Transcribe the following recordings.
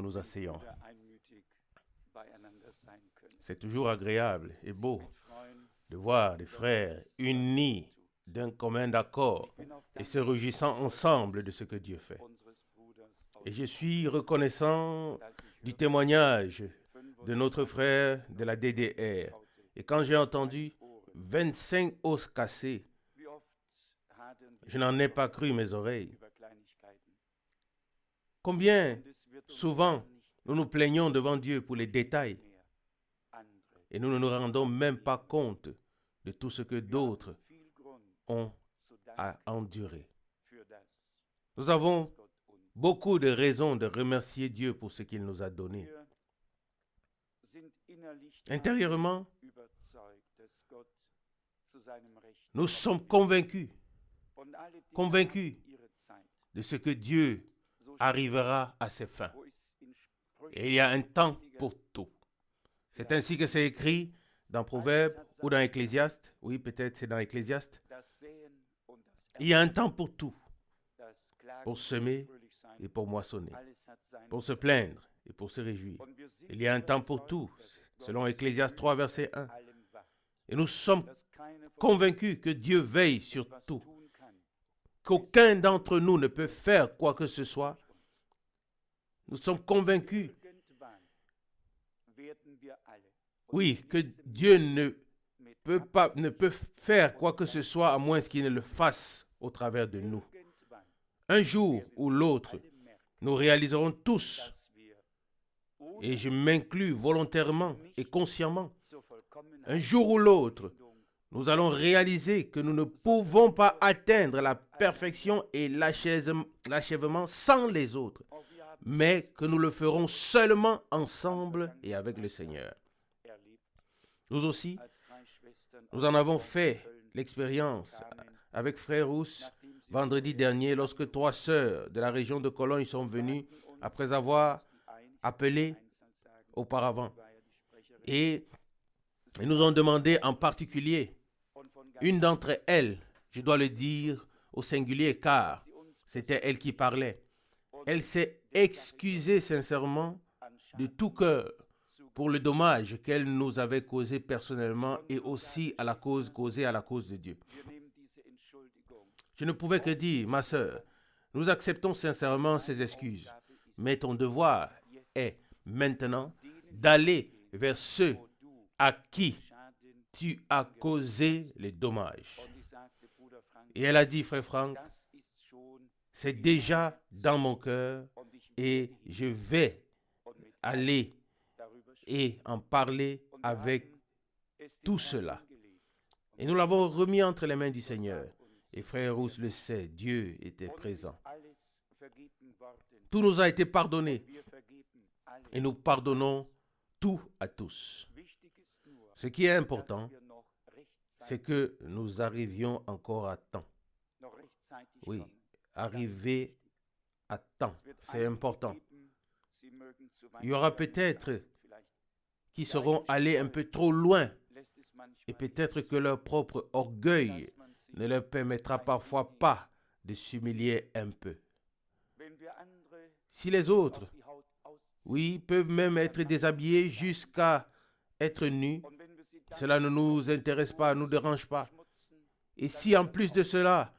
nous asseyons. C'est toujours agréable et beau de voir des frères unis d'un commun accord et se réjouissant ensemble de ce que Dieu fait. Et je suis reconnaissant du témoignage de notre frère de la DDR. Et quand j'ai entendu 25 os cassés, je n'en ai pas cru mes oreilles. Combien souvent nous nous plaignons devant Dieu pour les détails et nous ne nous rendons même pas compte de tout ce que d'autres ont à endurer. Nous avons beaucoup de raisons de remercier Dieu pour ce qu'il nous a donné. Intérieurement, nous sommes convaincus de ce que Dieu arrivera à ses fins. Et il y a un temps pour tout. C'est ainsi que c'est écrit dans Proverbes ou dans Ecclésiaste. Oui, peut-être c'est dans Ecclésiaste. Il y a un temps pour tout. Pour semer et pour moissonner. Pour se plaindre et pour se réjouir. Il y a un temps pour tout, selon Ecclésiaste 3, verset 1. Et nous sommes convaincus que Dieu veille sur tout. Qu'aucun d'entre nous ne peut faire quoi que ce soit. Nous sommes convaincus, oui, que Dieu ne peut faire quoi que ce soit à moins qu'il ne le fasse au travers de nous. Un jour ou l'autre, nous réaliserons tous, et je m'inclus volontairement et consciemment, un jour ou l'autre, nous allons réaliser que nous ne pouvons pas atteindre la perfection et l'achèvement sans les autres, mais que nous le ferons seulement ensemble et avec le Seigneur. Nous aussi, nous en avons fait l'expérience avec Frère Rousse vendredi dernier lorsque 3 sœurs de la région de Cologne sont venues après avoir appelé auparavant. Et ils nous ont demandé en particulier, une d'entre elles, je dois le dire au singulier car c'était elle qui parlait, elle s'est excusée sincèrement de tout cœur pour le dommage qu'elle nous avait causé personnellement et aussi causé à la cause de Dieu. Je ne pouvais que dire, ma sœur, nous acceptons sincèrement ces excuses, mais ton devoir est maintenant d'aller vers ceux à qui tu as causé les dommages. Et elle a dit, frère Franck, c'est déjà dans mon cœur et je vais aller et en parler avec tout cela. Et nous l'avons remis entre les mains du Seigneur. Et frère Rousse le sait, Dieu était présent. Tout nous a été pardonné. Et nous pardonnons tout à tous. Ce qui est important, c'est que nous arrivions encore à temps. Oui, arriver à temps, c'est important. Il y aura peut-être qui seront allés un peu trop loin et peut-être que leur propre orgueil ne leur permettra parfois pas de s'humilier un peu. Si les autres, oui, peuvent même être déshabillés jusqu'à être nus, cela ne nous intéresse pas, ne nous dérange pas. Et si en plus de cela,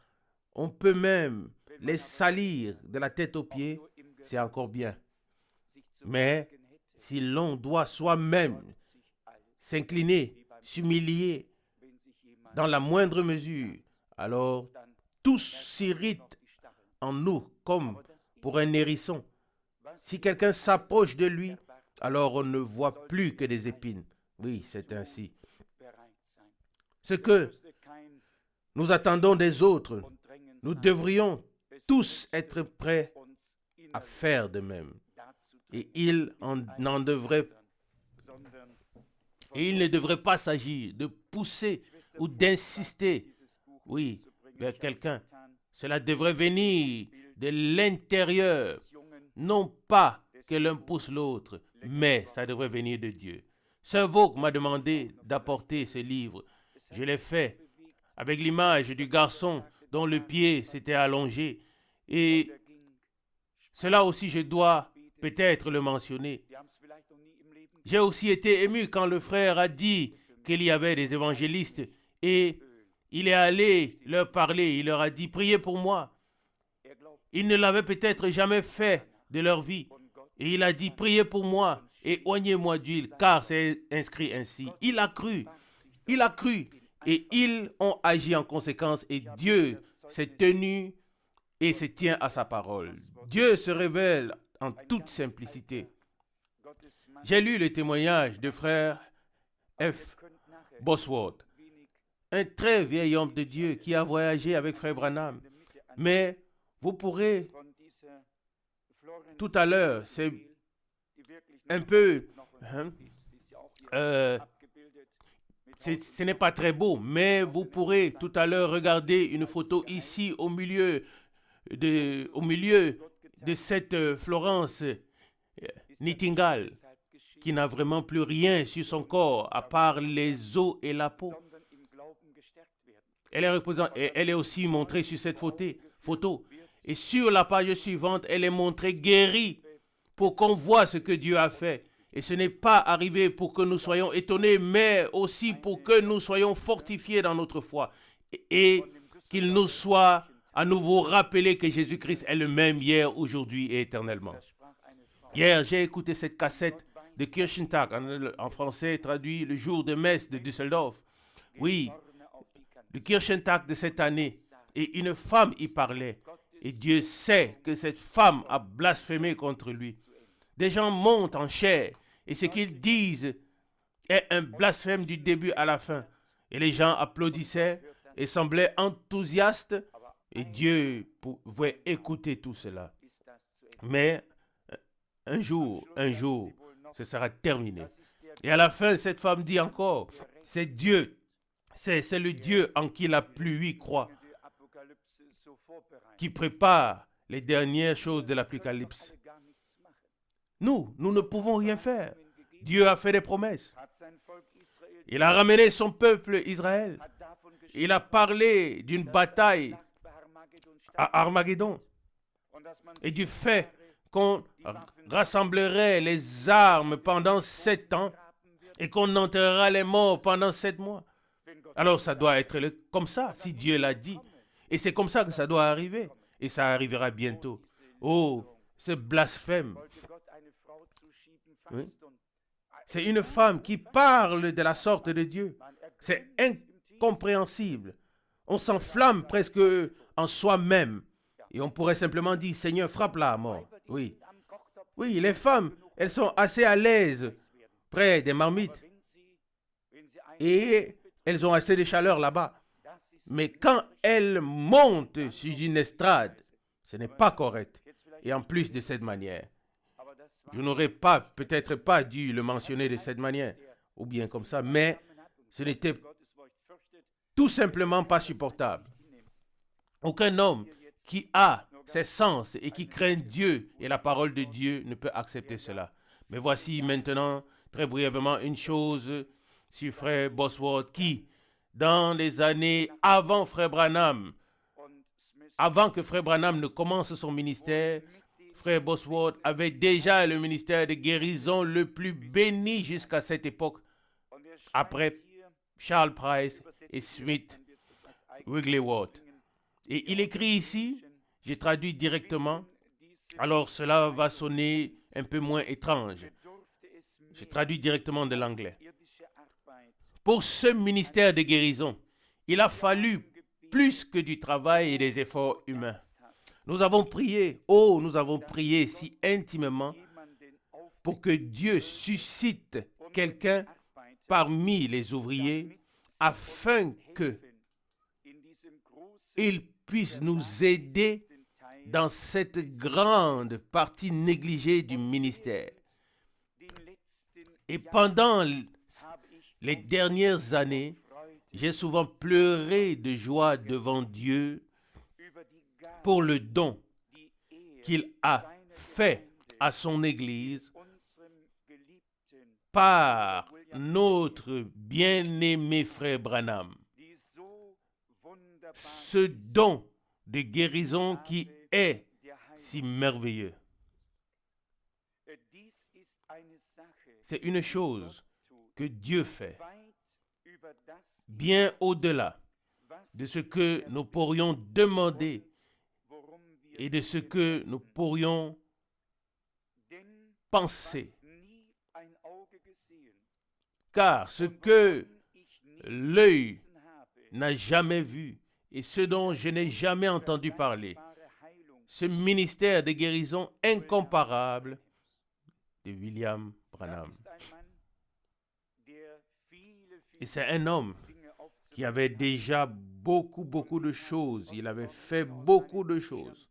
on peut même les salir de la tête aux pieds, c'est encore bien. Mais si l'on doit soi-même s'incliner, s'humilier dans la moindre mesure, alors tout s'irrite en nous comme pour un hérisson. Si quelqu'un s'approche de lui, alors on ne voit plus que des épines. Oui, c'est ainsi. Ce que nous attendons des autres, nous devrions tous être prêts à faire de même. Et il ne devrait pas s'agir de pousser ou d'insister, oui, vers quelqu'un. Cela devrait venir de l'intérieur, non pas que l'un pousse l'autre, mais ça devrait venir de Dieu. Sœur Vaughan m'a demandé d'apporter ce livre. Je l'ai fait avec l'image du garçon dont le pied s'était allongé. Et cela aussi, je dois peut-être le mentionner. J'ai aussi été ému quand le frère a dit qu'il y avait des évangélistes et il est allé leur parler. Il leur a dit, priez pour moi. Ils ne l'avaient peut-être jamais fait de leur vie. Et il a dit, priez pour moi et oignez-moi d'huile, car c'est inscrit ainsi. Il a cru et ils ont agi en conséquence et Dieu s'est tenu et se tient à sa parole. Dieu se révèle en toute simplicité. J'ai lu le témoignage de frère F. Bosworth, un très vieil homme de Dieu qui a voyagé avec frère Branham. Mais vous pourrez tout à l'heure, c'est un peu... ce n'est pas très beau, mais vous pourrez tout à l'heure regarder une photo ici au milieu de cette Florence Nightingale qui n'a vraiment plus rien sur son corps à part les os et la peau. Elle est aussi montrée sur cette photo. Et sur la page suivante, elle est montrée guérie pour qu'on voit ce que Dieu a fait. Et ce n'est pas arrivé pour que nous soyons étonnés, mais aussi pour que nous soyons fortifiés dans notre foi. Et qu'il nous soit à nouveau rappelé que Jésus-Christ est le même hier, aujourd'hui et éternellement. Hier, j'ai écouté cette cassette de Kirchentag, en français traduit le jour de messe de Düsseldorf. Oui, le Kirchentag de cette année. Et une femme y parlait. Et Dieu sait que cette femme a blasphémé contre lui. Des gens montent en chair. Et ce qu'ils disent est un blasphème du début à la fin. Et les gens applaudissaient et semblaient enthousiastes. Et Dieu pouvait écouter tout cela. Mais un jour, ce sera terminé. Et à la fin, cette femme dit encore, c'est Dieu. C'est le Dieu en qui la pluie croit, qui prépare les dernières choses de l'Apocalypse. Nous ne pouvons rien faire. Dieu a fait des promesses. Il a ramené son peuple Israël. Il a parlé d'une bataille à Armageddon et du fait qu'on rassemblerait les armes pendant 7 ans et qu'on enterrera les morts pendant 7 mois. Alors ça doit être comme ça, si Dieu l'a dit. Et c'est comme ça que ça doit arriver. Et ça arrivera bientôt. Oh, ce blasphème. Oui. C'est une femme qui parle de la sorte de Dieu. C'est incompréhensible. On s'enflamme presque en soi-même. Et on pourrait simplement dire, Seigneur, frappe-la à mort. Oui. Oui, les femmes, elles sont assez à l'aise près des marmites. Et elles ont assez de chaleur là-bas. Mais quand elles montent sur une estrade, ce n'est pas correct. Et en plus de cette manière, je n'aurais peut-être pas dû le mentionner de cette manière, ou bien comme ça, mais ce n'était tout simplement pas supportable. Aucun homme qui a ses sens et qui craint Dieu et la parole de Dieu ne peut accepter cela. Mais voici maintenant, très brièvement, une chose sur frère Bosworth qui, dans les années avant frère Branham, avant que frère Branham ne commence son ministère, frère Bosworth avait déjà le ministère de guérison le plus béni jusqu'à cette époque, après Charles Price et Smith Wigglesworth. Et il écrit ici, j'ai traduit directement, alors cela va sonner un peu moins étrange. J'ai traduit directement de l'anglais. Pour ce ministère de guérison, il a fallu plus que du travail et des efforts humains. Nous avons prié si intimement pour que Dieu suscite quelqu'un parmi les ouvriers afin qu'il puisse nous aider dans cette grande partie négligée du ministère. Et pendant les dernières années, j'ai souvent pleuré de joie devant Dieu pour le don qu'il a fait à son Église par notre bien-aimé frère Branham. Ce don de guérison qui est si merveilleux. C'est une chose que Dieu fait, bien au-delà de ce que nous pourrions demander et de ce que nous pourrions penser. Car ce que l'œil n'a jamais vu et ce dont je n'ai jamais entendu parler, ce ministère de guérison incomparable de William Branham. Et c'est un homme qui avait déjà beaucoup de choses. Il avait fait beaucoup de choses.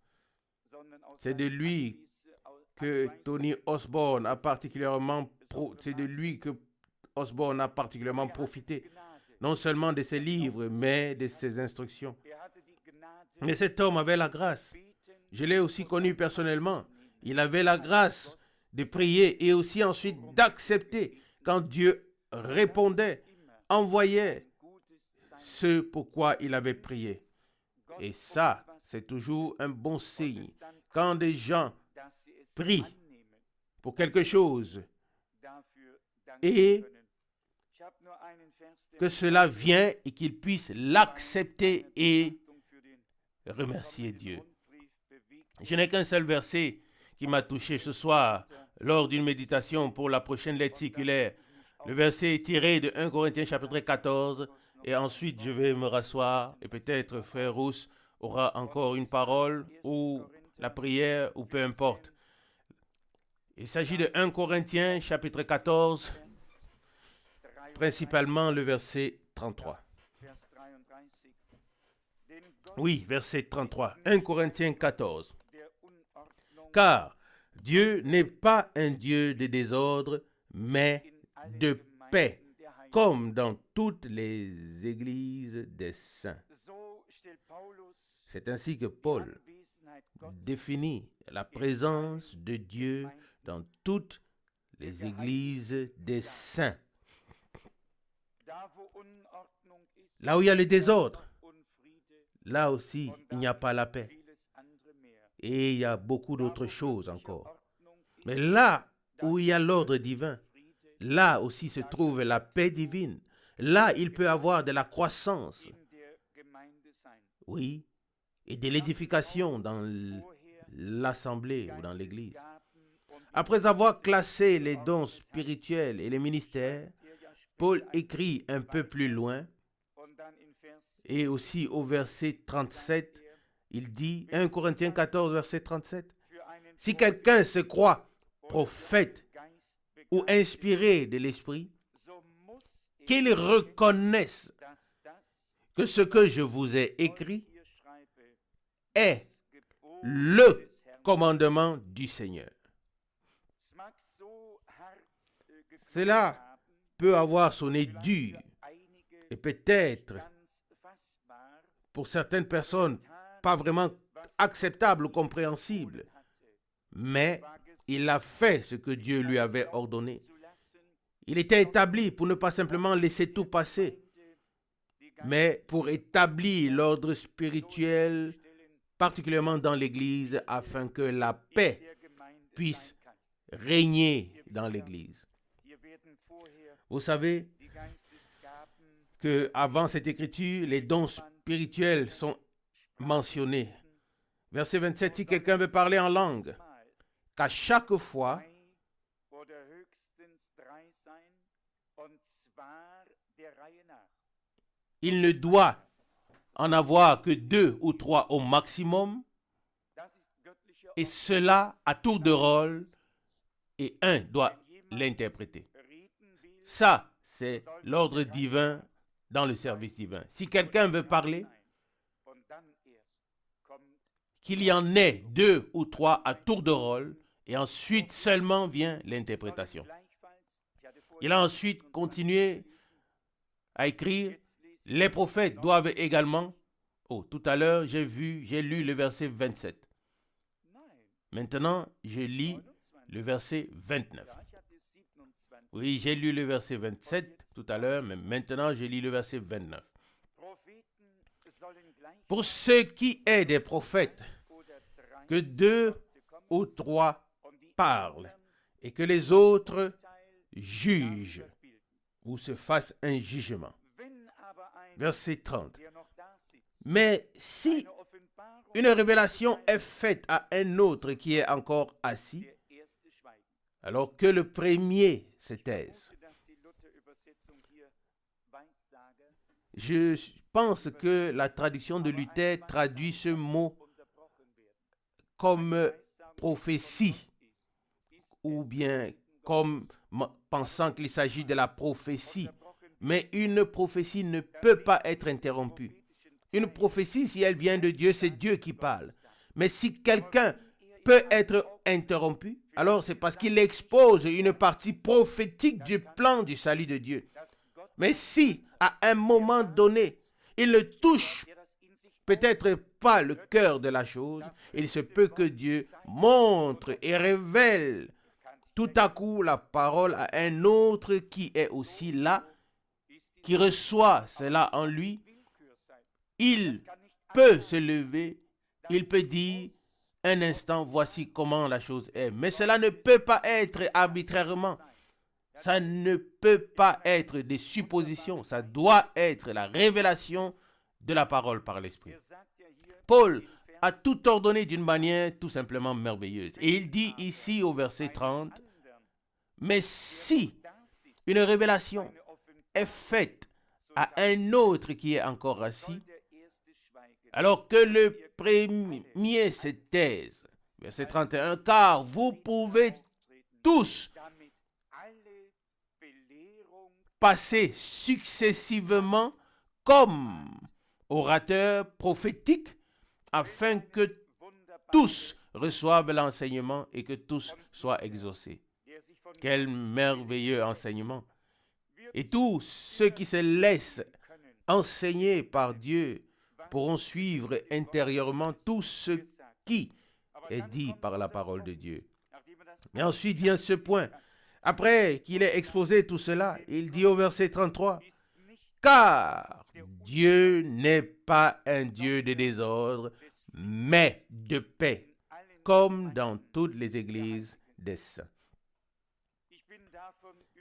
C'est de lui que Tony Osborne a particulièrement profité, non seulement de ses livres, mais de ses instructions. Mais cet homme avait la grâce. Je l'ai aussi connu personnellement. Il avait la grâce de prier et aussi ensuite d'accepter quand Dieu répondait, envoyait ce pourquoi il avait prié. Et ça, c'est toujours un bon signe. Quand des gens prient pour quelque chose et que cela vient et qu'ils puissent l'accepter et remercier Dieu. Je n'ai qu'un seul verset qui m'a touché ce soir lors d'une méditation pour la prochaine lettre circulaire. Le verset est tiré de 1 Corinthiens chapitre 14 et ensuite je vais me rasseoir et peut-être Frère Rousse aura encore une parole ou la prière ou peu importe. Il s'agit de 1 Corinthiens chapitre 14, principalement le verset 33. Oui, verset 33. 1 Corinthiens 14. Car Dieu n'est pas un Dieu de désordre, mais de paix, comme dans toutes les églises des saints. C'est ainsi que Paul définit la présence de Dieu dans toutes les églises des saints. Là où il y a le désordre, là aussi, il n'y a pas la paix. Et il y a beaucoup d'autres choses encore. Mais là où il y a l'ordre divin, là aussi se trouve la paix divine. Là, il peut y avoir de la croissance. Oui, et de l'édification dans l'assemblée ou dans l'église. Après avoir classé les dons spirituels et les ministères, Paul écrit un peu plus loin, et aussi au verset 37, il dit, 1 Corinthiens 14, verset 37, « Si quelqu'un se croit prophète ou inspiré de l'Esprit, qu'il reconnaisse que ce que je vous ai écrit est le commandement du Seigneur. » Cela peut avoir sonné dur et peut-être pour certaines personnes pas vraiment acceptable ou compréhensible, mais il a fait ce que Dieu lui avait ordonné. Il était établi pour ne pas simplement laisser tout passer, mais pour établir l'ordre spirituel, particulièrement dans l'Église, afin que la paix puisse régner dans l'Église. Vous savez qu'avant cette écriture, les dons spirituels sont mentionnés. Verset 27, si quelqu'un veut parler en langue, qu'à chaque fois, il ne doit en avoir que 2 ou 3 au maximum, et cela à tour de rôle, et un doit l'interpréter. Ça, c'est l'ordre divin dans le service divin. Si quelqu'un veut parler, qu'il y en ait 2 ou 3 à tour de rôle, et ensuite seulement vient l'interprétation. Il a ensuite continué à écrire, les prophètes doivent également, tout à l'heure j'ai lu le verset 27. Maintenant, je lis le verset 29. Oui, j'ai lu le verset 27 tout à l'heure, mais maintenant je lis le verset 29. Pour ce qui est des prophètes, que 2 ou 3 parlent, et que les autres jugent ou se fassent un jugement. Verset 30. Mais si une révélation est faite à un autre qui est encore assis, alors que le premier se taise. Je pense que la traduction de Luther traduit ce mot comme prophétie, ou bien comme pensant qu'il s'agit de la prophétie. Mais une prophétie ne peut pas être interrompue. Une prophétie, si elle vient de Dieu, c'est Dieu qui parle. Mais si quelqu'un peut être interrompu, alors c'est parce qu'il expose une partie prophétique du plan du salut de Dieu. Mais si, à un moment donné, il ne touche peut-être pas le cœur de la chose, il se peut que Dieu montre et révèle tout à coup la parole à un autre qui est aussi là, qui reçoit cela en lui. Il peut se lever, il peut dire un instant, voici comment la chose est. Mais cela ne peut pas être arbitrairement. Ça ne peut pas être des suppositions. Ça doit être la révélation de la parole par l'Esprit. Paul a tout ordonné d'une manière tout simplement merveilleuse. Et il dit ici au verset 30, « Mais si une révélation est faite à un autre qui est encore assis, alors que le premier se taise. » Verset 31, « Car vous pouvez tous passer successivement comme orateurs prophétiques afin que tous reçoivent l'enseignement et que tous soient exaucés. » Quel merveilleux enseignement! Et tous ceux qui se laissent enseigner par Dieu pourront suivre intérieurement tout ce qui est dit par la parole de Dieu. Mais ensuite vient ce point. Après qu'il ait exposé tout cela, il dit au verset 33, « Car Dieu n'est pas un Dieu de désordre, mais de paix, comme dans toutes les églises des saints. »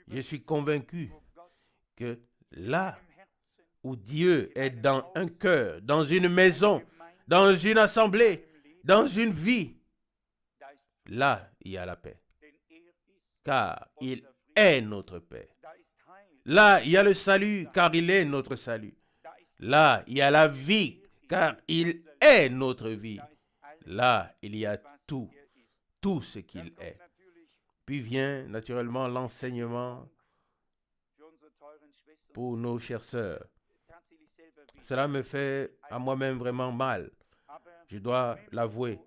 Je suis convaincu que là où Dieu est dans un cœur, dans une maison, dans une assemblée, dans une vie, là, il y a la paix. Car il est notre paix. Là, il y a le salut, car il est notre salut. Là, il y a la vie, car il est notre vie. Là, il y a tout ce qu'il est. Puis vient naturellement l'enseignement pour nos chères sœurs. Cela me fait à moi-même vraiment mal. Je dois l'avouer.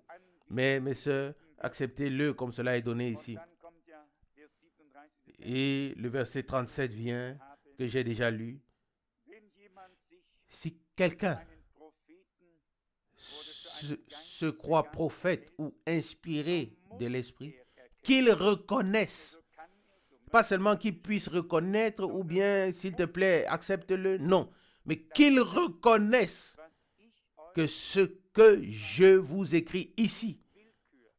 Mais mes sœurs, acceptez-le comme cela est donné ici. Et le verset 37 vient, que j'ai déjà lu. Si quelqu'un se croit prophète ou inspiré de l'Esprit, qu'il reconnaisse. Pas seulement qu'il puisse reconnaître ou bien, s'il te plaît, accepte-le. Non, mais qu'il reconnaisse que ce que je vous écris ici,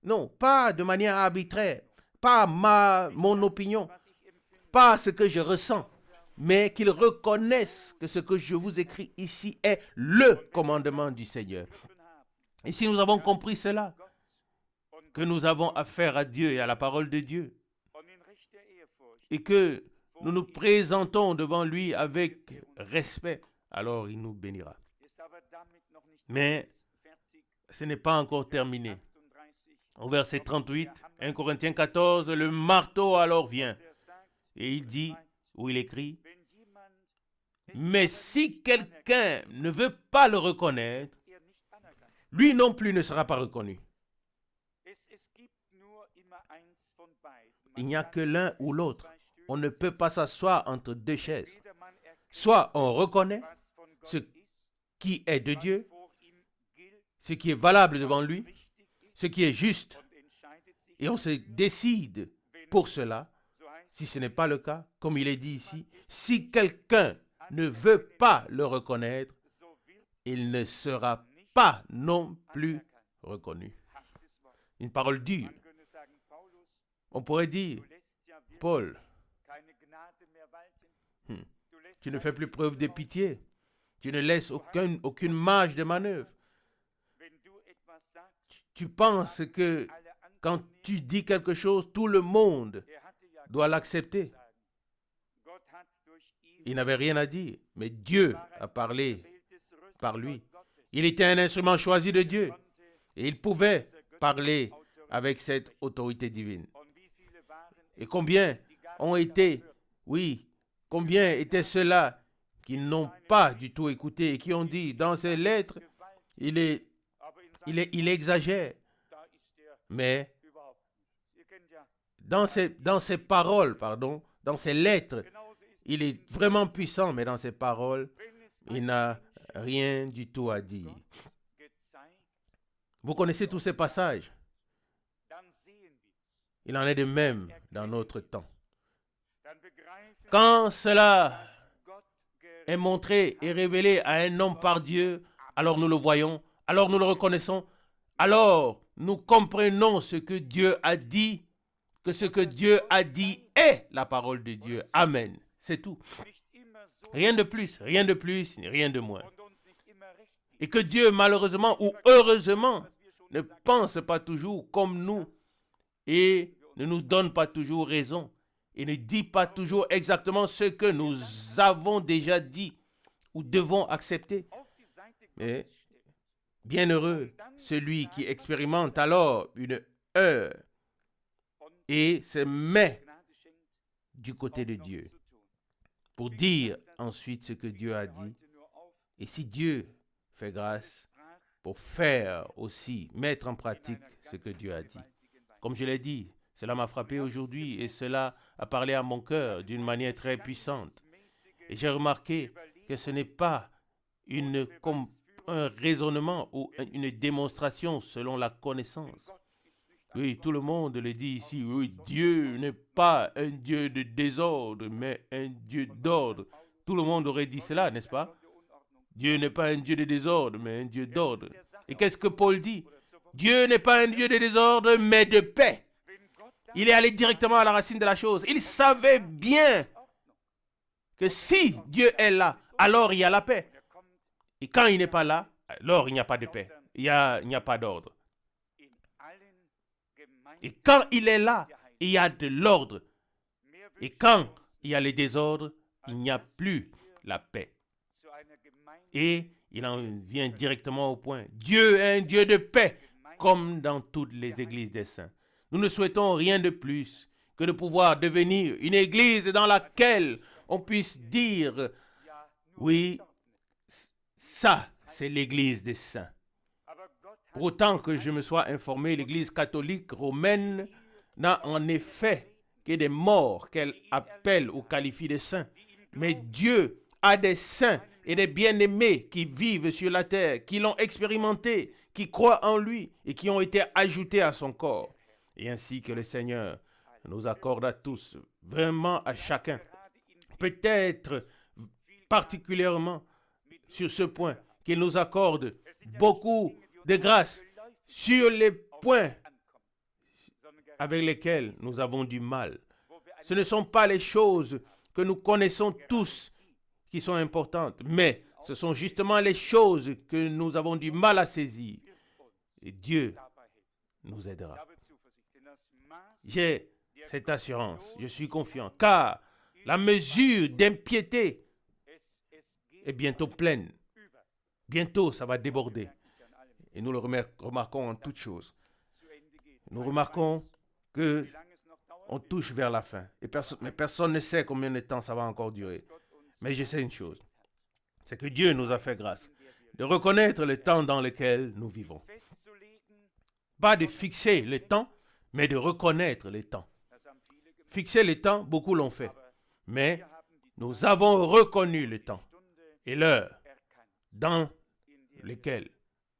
non, pas de manière arbitraire, pas mon opinion, pas ce que je ressens, mais qu'il reconnaisse que ce que je vous écris ici est le commandement du Seigneur. Et si nous avons compris cela, que nous avons affaire à Dieu et à la parole de Dieu, et que nous nous présentons devant lui avec respect, alors il nous bénira. Mais ce n'est pas encore terminé. Au verset 38, 1 Corinthiens 14, le marteau alors vient. Et il dit, ou il écrit, « Mais si quelqu'un ne veut pas le reconnaître, lui non plus ne sera pas reconnu. » Il n'y a que l'un ou l'autre. On ne peut pas s'asseoir entre deux chaises. Soit on reconnaît ce qui est de Dieu, ce qui est valable devant lui, ce qui est juste, et on se décide pour cela. Si ce n'est pas le cas, comme il est dit ici, si quelqu'un ne veut pas le reconnaître, il ne sera pas non plus reconnu. Une parole dure. On pourrait dire, Paul, tu ne fais plus preuve de pitié. Tu ne laisses aucune marge de manœuvre. Tu penses que quand tu dis quelque chose, tout le monde doit l'accepter. Il n'avait rien à dire, mais Dieu a parlé par lui. Il était un instrument choisi de Dieu et il pouvait parler avec cette autorité divine. Et combien ont été, combien étaient ceux-là qui n'ont pas du tout écouté et qui ont dit, dans ces lettres, il exagère. Mais dans ses paroles, dans ses lettres, il est vraiment puissant, mais dans ses paroles, il n'a rien du tout à dire. Vous connaissez tous ces passages. Il en est de même dans notre temps. Quand cela est montré et révélé à un homme par Dieu, alors nous le voyons, alors nous le reconnaissons, alors nous comprenons ce que Dieu a dit, que ce que Dieu a dit est la parole de Dieu. Amen. C'est tout. Rien de plus, rien de moins. Et que Dieu, malheureusement ou heureusement, ne pense pas toujours comme nous et ne nous donne pas toujours raison et ne dit pas toujours exactement ce que nous avons déjà dit ou devons accepter. Mais bienheureux celui qui expérimente alors une heure et se met du côté de Dieu pour dire ensuite ce que Dieu a dit. Et si Dieu fait grâce pour faire aussi, mettre en pratique ce que Dieu a dit. Comme je l'ai dit, cela m'a frappé aujourd'hui et cela a parlé à mon cœur d'une manière très puissante. Et j'ai remarqué que ce n'est pas un raisonnement ou une démonstration selon la connaissance. Oui, tout le monde le dit ici. Oui, Dieu n'est pas un Dieu de désordre, mais un Dieu d'ordre. Tout le monde aurait dit cela, n'est-ce pas? Dieu n'est pas un Dieu de désordre, mais un Dieu d'ordre. Et qu'est-ce que Paul dit? Dieu n'est pas un Dieu de désordre, mais de paix. Il est allé directement à la racine de la chose. Il savait bien que si Dieu est là, alors il y a la paix. Et quand il n'est pas là, alors il n'y a pas de paix. Il n'y a pas d'ordre. Et quand il est là, il y a de l'ordre. Et quand il y a le désordre, il n'y a plus la paix. Et il en vient directement au point. Dieu est un Dieu de paix, comme dans toutes les églises des saints. Nous ne souhaitons rien de plus que de pouvoir devenir une église dans laquelle on puisse dire, oui, ça, c'est l'église des saints. Pour autant que je me sois informé, l'église catholique romaine n'a en effet que des morts qu'elle appelle ou qualifie de saints. Mais Dieu a des saints et des bien-aimés qui vivent sur la terre, qui l'ont expérimenté, qui croient en lui et qui ont été ajoutés à son corps. Et ainsi que le Seigneur nous accorde à tous, vraiment à chacun, peut-être particulièrement sur ce point, qu'il nous accorde beaucoup de grâce sur les points avec lesquels nous avons du mal. Ce ne sont pas les choses que nous connaissons tous qui sont importantes, mais ce sont justement les choses que nous avons du mal à saisir. Et Dieu nous aidera. J'ai cette assurance, je suis confiant, car la mesure d'impiété est bientôt pleine. Bientôt, ça va déborder. Et nous le remarquons en toutes choses. Nous remarquons qu'on touche vers la fin. Mais personne ne sait combien de temps ça va encore durer. Mais je sais une chose, c'est que Dieu nous a fait grâce de reconnaître le temps dans lequel nous vivons. Pas de fixer le temps, mais de reconnaître le temps. Fixer le temps, beaucoup l'ont fait. Mais nous avons reconnu le temps et l'heure dans lesquels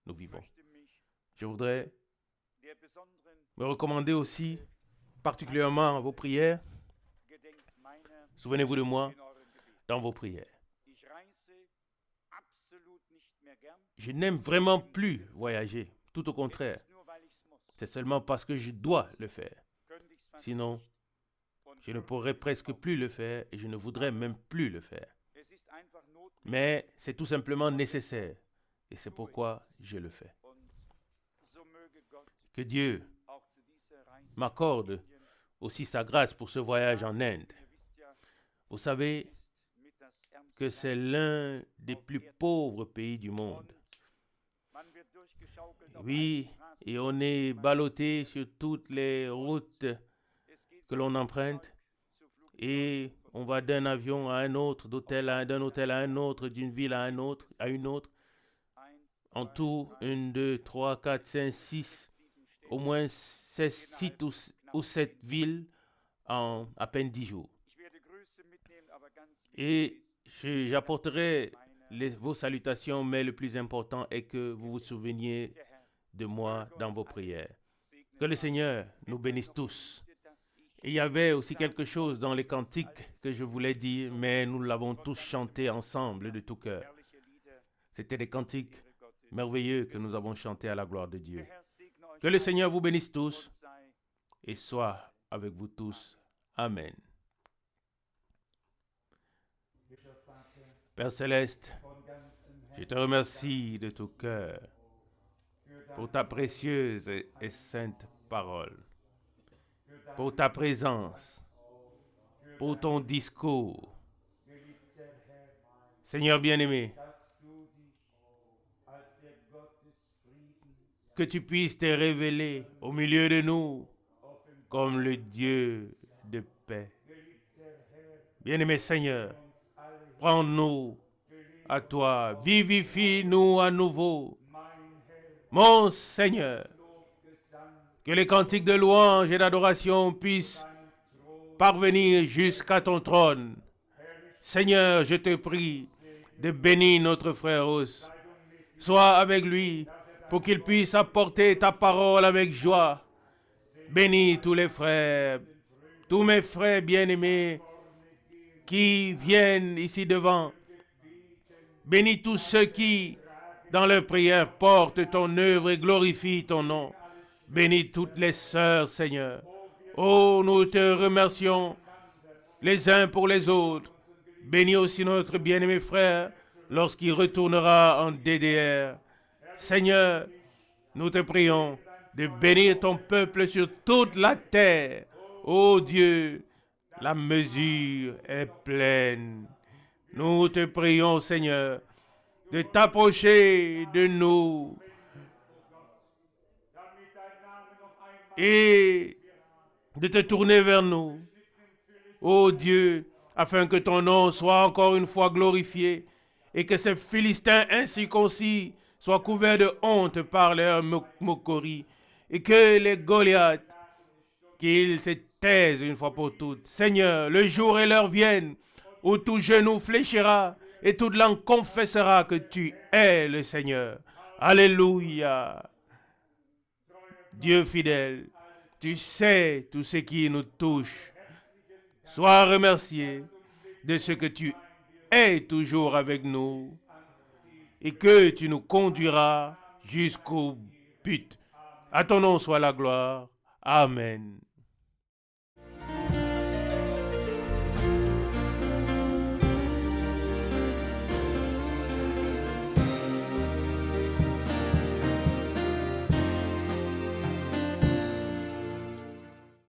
nous vivons. Je voudrais me recommander aussi, particulièrement à vos prières. Souvenez-vous de moi dans vos prières. Je n'aime vraiment plus voyager, tout au contraire. C'est seulement parce que je dois le faire. Sinon, Je ne pourrais presque plus le faire et je ne voudrais même plus le faire. Mais c'est tout simplement nécessaire et c'est pourquoi je le fais. Que Dieu m'accorde aussi sa grâce pour ce voyage en Inde. Vous savez que c'est l'un des plus pauvres pays du monde. Oui, et on est ballotté sur toutes les routes que l'on emprunte et on va d'un avion à un autre, d'un hôtel à un autre, d'une ville à une autre. En tout, 1, 2, 3, 4, 5, 6, au moins 6 ou 7 villes en à peine 10 jours. Et j'apporterai vos salutations, mais le plus important est que vous vous souveniez de moi dans vos prières. Que le Seigneur nous bénisse tous. Et il y avait aussi quelque chose dans les cantiques que je voulais dire, mais nous l'avons tous chanté ensemble de tout cœur. C'était des cantiques merveilleux que nous avons chantés à la gloire de Dieu. Que le Seigneur vous bénisse tous et soit avec vous tous. Amen. Père Céleste, je te remercie de tout cœur pour ta précieuse et sainte parole, pour ta présence, pour ton discours. Seigneur bien-aimé, que tu puisses te révéler au milieu de nous comme le Dieu de paix. Bien-aimé Seigneur, prends-nous à toi, vivifie-nous à nouveau. Mon Seigneur, que les cantiques de louange et d'adoration puissent parvenir jusqu'à ton trône. Seigneur, je te prie de bénir notre frère Ous. Sois avec lui pour qu'il puisse apporter ta parole avec joie. Bénis tous les frères, tous mes frères bien-aimés qui viennent ici devant. Bénis tous ceux qui, dans leur prière, portent ton œuvre et glorifient ton nom. Bénis toutes les sœurs, Seigneur. Oh, nous te remercions les uns pour les autres. Bénis aussi notre bien-aimé frère lorsqu'il retournera en DDR. Seigneur, nous te prions de bénir ton peuple sur toute la terre. Oh Dieu, la mesure est pleine. Nous te prions, Seigneur, de t'approcher de nous et de te tourner vers nous. Oh Dieu, afin que ton nom soit encore une fois glorifié et que ces Philistins incirconcis soient couverts de honte par leur moquerie et que les Goliaths, qu'ils se taisent une fois pour toutes. Seigneur, le jour et l'heure viennent où tout genou fléchira et toute langue confessera que tu es le Seigneur. Alléluia. Dieu fidèle, tu sais tout ce qui nous touche. Sois remercié de ce que tu es toujours avec nous et que tu nous conduiras jusqu'au but. À ton nom soit la gloire. Amen.